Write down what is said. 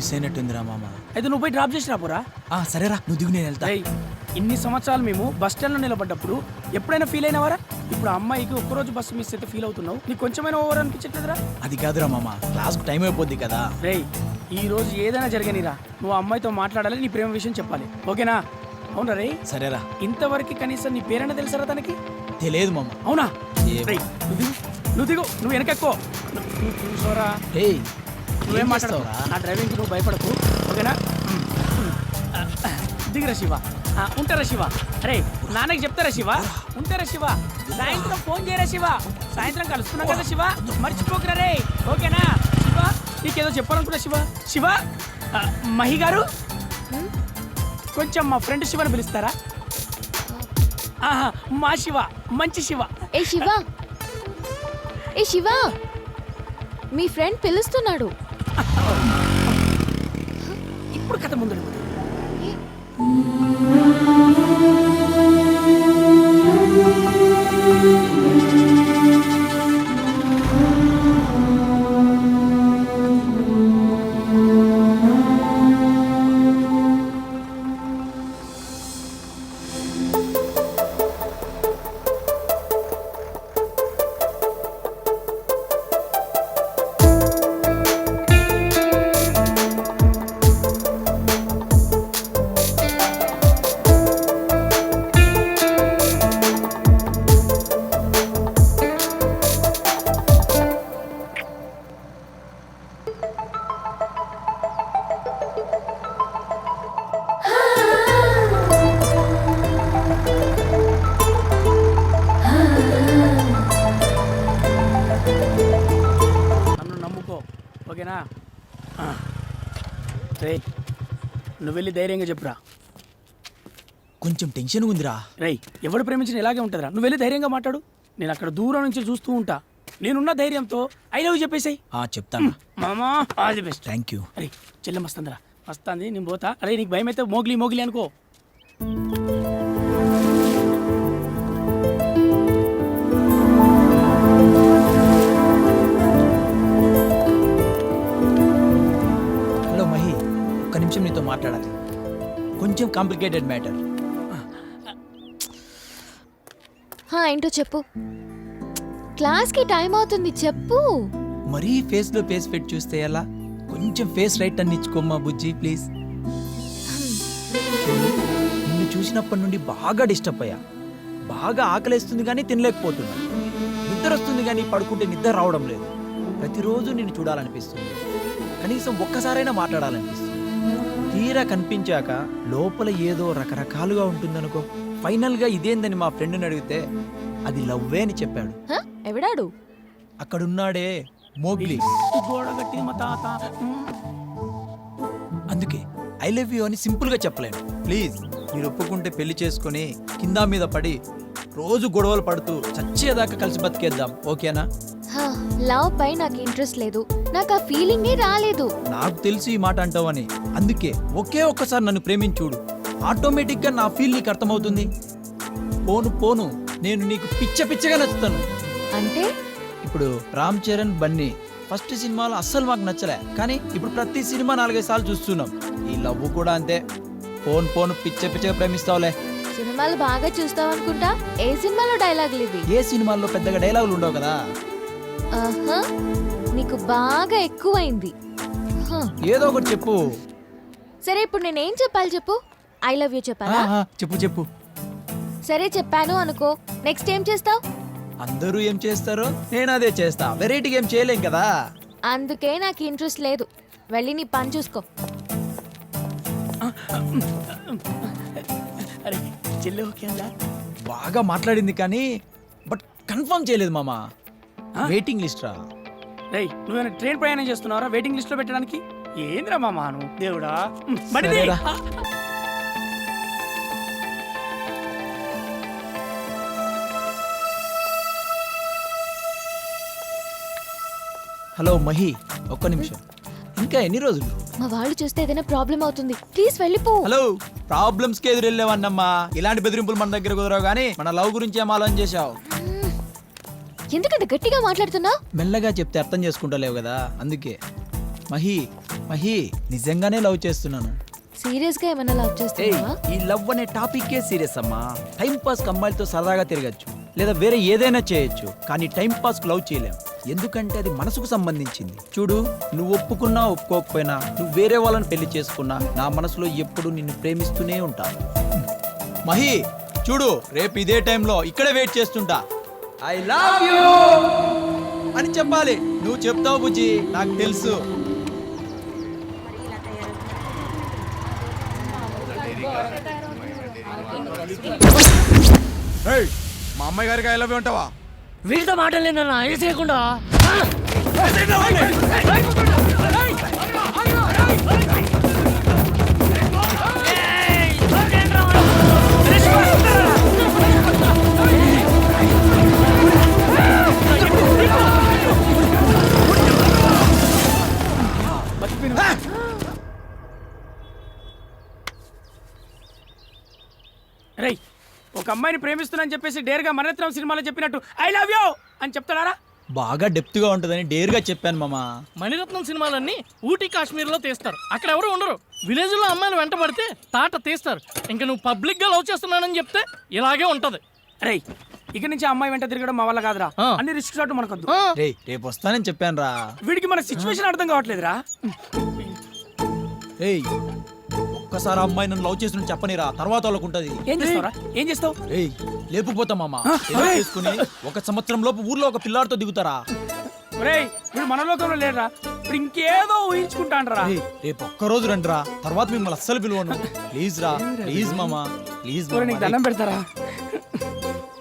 Miss అయినట్టుందిరా మామ. అయితే నువ్వు పోయి డ్రాప్ చేసి రాపోరా. సరేరా, నువ్వు దిగు, నేను వెళ్తా. ఇన్ని సంవత్సరాలు మేము బస్ స్టాండ్ లో నిలబడ్డప్పుడు ఎప్పుడైనా ఫీల్ అయినవారా? ఇప్పుడు అమ్మాయికి ఒక్కరోజు బస్సు మిస్ అయితే ఫీల్ అవుతున్నావు. నీకు కొంచెమైనా ఓవర్ అనిపించట్లేదురా? అది కాదురా మామ, క్లాస్ కు టైం అయిపోద్ది కదా. రేయ్, ఈ రోజు ఏదైనా జరగనిరా, నువ్వు అమ్మాయితో మాట్లాడాలి, నీ ప్రేమ విషయం చెప్పాలి, ఓకేనా? అవునా రే? సరేరా. ఇంతవరకు కనీసం నీ పేరైనా తెలుసారా తనకి? తెలియదు మామ. అవునా? నువ్వు దిగు, నువ్వు వెనకెక్కో. నువ్వు చూసారా? నువ్వేం మాట్లాడవు, నా డ్రైవింగ్ నువ్వు భయపడకు, ఓకేనా? దిగురా శివ. ఉంటారా శివ? అరే నాన్నకి చెప్తారా శివ? ఉంటారా శివ? సాయంత్రం ఫోన్ చేయరా శివ? సాయంత్రం కలుస్తున్నాం కదా శివ, మర్చిపోకరా రే, ఓకేనా? శివ నీకేదో చెప్పాలనుకున్నా శివ. శివ, మహి గారు కొంచెం మా ఫ్రెండ్ శివని పిలుస్తారా? మా శివ మంచి శివ. ఏ శివ, ఏ శివ, మీ ఫ్రెండ్ పిలుస్తున్నాడు. ఇప్పుడు కథ ముందు ఓకేనా? రే, నువ్వు వెళ్ళి ధైర్యంగా చెప్పురా. కొంచెం టెన్షన్ ఉందిరా. రేయ్, ఎవడు ప్రేమించిన ఇలాగే ఉంటుందిరా. నువ్వు వెళ్ళి ధైర్యంగా మాట్లాడు, నేను అక్కడ దూరం నుంచి చూస్తూ ఉంటా. నేనున్న ధైర్యంతో ఐ లవ్ చెప్పేసాయి. చెప్తాను మామా, all the best. Thank you. అరే చెల్లెమ్మ వస్తుందిరా. వస్తుంది, నేను పోతా. అరే నీకు భయం అయితే మోగ్లీ మోగ్లీ అనుకో. హలో మహి, ఒక్క నిమిషం నీతో మాట్లాడాలి. కొంచెం కాంప్లికేటెడ్ మ్యాటర్. ఏంటో చెప్పు. క్లాస్కి టైం అవుతుంది, చెప్పు. మరీ ఫేస్ లో ఫేస్ పెట్టి చూస్తే ఎలా? కొంచెం ఫేస్ రైట్ అని ఇచ్చుకోమ్మా బుజ్జి, ప్లీజ్. నిన్ను చూసినప్పటి నుండి బాగా డిస్టర్బ్ అయ్యా. బాగా ఆకలేస్తుంది కానీ తినలేకపోతున్నా. నిద్ర వస్తుంది కానీ పడుకుంటే నిద్ర రావడం లేదు. ప్రతిరోజు నిన్ను చూడాలనిపిస్తుంది, కనీసం ఒక్కసారైనా మాట్లాడాలనిపిస్తుంది. తీరా కనిపించాక లోపల ఏదో రకరకాలుగా ఉంటుందనుకో. ఫైనల్ గా ఇదేందని మా ఫ్రెండ్ని అడిగితే అది లవ్వే అని చెప్పాడు. ఎవడాడు? అక్కడున్నాడే మోగ్లీ. అందుకే ఐ లవ్ యూ అని సింపుల్ గా చెప్పలేను. ప్లీజ్ మీరు ఒప్పుకుంటే పెళ్లి చేసుకుని కింద మీద పడి రోజు గొడవలు పడుతూ చచ్చేదాకా కలిసి బతికేద్దాం, ఓకేనా? లవ్ పై నాకు ఇంట్రెస్ట్ లేదు, నాకు ఆ ఫీలింగే రాలేదు. నాకు తెలిసి ఈ మాట అంటావని. అందుకే ఒకే ఒక్కసారి నన్ను ప్రేమించుడు, ఆటోమేటిక్ గా నా ఫీల్ నీకు అర్థమవుతుంది. పోను పోను నేను నీకు పిచ్చగా నచ్చుతాను. అంటే ఇప్పుడు రామ్ చరణ్ బన్నీ ఫస్ట్ సినిమాలో అస్సలు మాకు నచ్చలే, కానీ ఇప్పుడు ప్రతి సినిమా 4-5 సార్లు చూస్తున్నాం. ఈ లవ్ కూడా అంతే. పోను పిచ్చగా ప్రేమిస్తావులే. సినిమాలు బాగా చూస్తావు అనుకుంటా. ఏ సినిమాలో డైలాగులు ఇవి? ఏ సినిమాల్లో పెద్దగా డైలాగులు ఉండవు కదా. నీకు బాగా ఎక్కువైంది. ఏదో ఒకటి చెప్పు. సరే, ఇప్పుడు నేనేం చెప్పాలి చెప్పు. ఐ లవ్ యూ చెప్పాలా? చెప్పు. సరే చెప్పాను అనుకో, నెక్స్ట్ ఏం చేస్తావు? అందరూ ఏం చేస్తారో నేను అదే చేస్తా. వెరైటీగా ఏం చేయలేం కదా. అందుకే నాకు ఇంట్రెస్ట్ లేదు. వెళ్ళి నీ పని చూసుకో. అరే చెల్లె ఓకే అందా? బాగా మాట్లాడింది కానీ బట్ కన్ఫర్మ్ చేయలేదు మామా. వెయిటింగ్ లిస్ట్ రా. రేయ్, నువ్వేనా ట్రైన్ ప్రయాణం చేస్తున్నావరా వెయిటింగ్ లిస్ట్ లో పెట్టడానికి? ఏంద్రా మామా నువ్వు, దేవుడా. హలో మహి, ఒక్క నిమిషం. ఇంకా ఎన్ని రోజులు? మా వాళ్ళు చూస్తే ఏదైనా ప్రాబ్లం అవుతుంది, ప్లీజ్ వెళ్ళిపో. హలో, ప్రాబ్లమ్స్ కి ఎదురెళ్ళేవన్నమ్మా. ఇలాంటి బెదిరింపులు మన దగ్గర కుదరవు కానీ మన లవ్ గురించి ఏం ఆలోచన చేశావు? ఎందుకంత గట్టిగా మాట్లాడుతున్నా? మెల్లగా చెప్తే అర్థం చేసుకుంటలేవు కదా, అందుకే. మహి మహి, నిజంగానే లవ్ చేస్తున్నాను. సీరియస్ గా ఏమైనా లవ్ ఏయ్, చేస్తున్నావా? ఈ లవ్ అనే టాపిక్కే సీరియస్ అమ్మా. టైం పాస్ అమ్మాయిలతో సరదాగా తిరగచ్చు, లేదా వేరే ఏదైనా చేయొచ్చు, కానీ టైం పాస్ లవ్ చేయలేం. ఎందుకంటే అది మనసుకు సంబంధించింది. చూడు, నువ్వు ఒప్పుకున్నా ఒప్పుకోకపోయినా, నువ్వు వేరే వాళ్ళని పెళ్లి చేసుకున్నా, నా మనసులో ఎప్పుడు నిన్ను ప్రేమిస్తూనే ఉంటా. మహి చూడు, రేపు ఇదే టైంలో ఇక్కడే వెయిట్ చేస్తుంటా. ఐ లవ్ యూ అని చెప్పాలి. నువ్వు చెప్తావు బుజ్జి, నాకు తెలుసు. ఏయ్, మా అమ్మాయి గారికి ఐ లవ్ యూ అంటావా? వీళ్ళతో మాట్లాడలేదన్నా వేసేయకుండా రేయ్, ఒక అమ్మాయిని ప్రేమిస్తున్నాని చెప్పేసి డేర్గా మరణత్రం సినిమాలో చెప్పినట్టు ఐ లవ్ యూ అని చెప్తాడా? బాగా డెప్త్ గా ఉంటుందని డేర్గా చెప్పాను మామా. మణిరత్నం సినిమాలన్నీ ఊటీ కాశ్మీర్లో తీస్తారు. అక్కడ ఎవరు ఉండరు. విలేజ్ లో అమ్మాయిలు వెంట పడితే తాట తీస్తారు. ఇంకా నువ్వు పబ్లిక్ గా లవ్ చేస్తున్నానని చెప్తే ఇలాగే ఉంటది. రేయ్, ఇక నుంచి ఆ అమ్మాయి వెంట తిరగడం మా వల్ల కాదురా. ఆ. అన్ని రిస్క్ షాట్ మనకొద్దు. రేపు వస్తానని చెప్పాను రా. వీడికి మన సిచ్యువేషన్ అర్థం కావట్లేదురా. ఏయ్, ఒక్కసారి ఆ అమ్మాయి నన్ను లవ్ చేసిన చెప్పనిరా, తర్వాత వాళ్ళకు ఉంటది. ఏం చేస్తావురా? ఏం చేస్తావు? ఏయ్, లేపుకుపోతా మామ. పెళ్లి చేసుకుని 1 సంవత్సరం లోపు ఊర్లో ఒక పిల్లాడితో దిగుతారా? రేయ్, వీడు మన లోకంలో లేడురా. ఇప్పుడు ఇంకేదో ఊహించుకుంటాండ్రా. ఏయ్, రేపు ఒక్కరోజు రండిరా, తర్వాత మిమ్మల్ని అస్సలు పిలువను. ప్లీజ్ రా, ప్లీజ్ మామా, ప్లీజ్. నీకు దండం పెడతారా?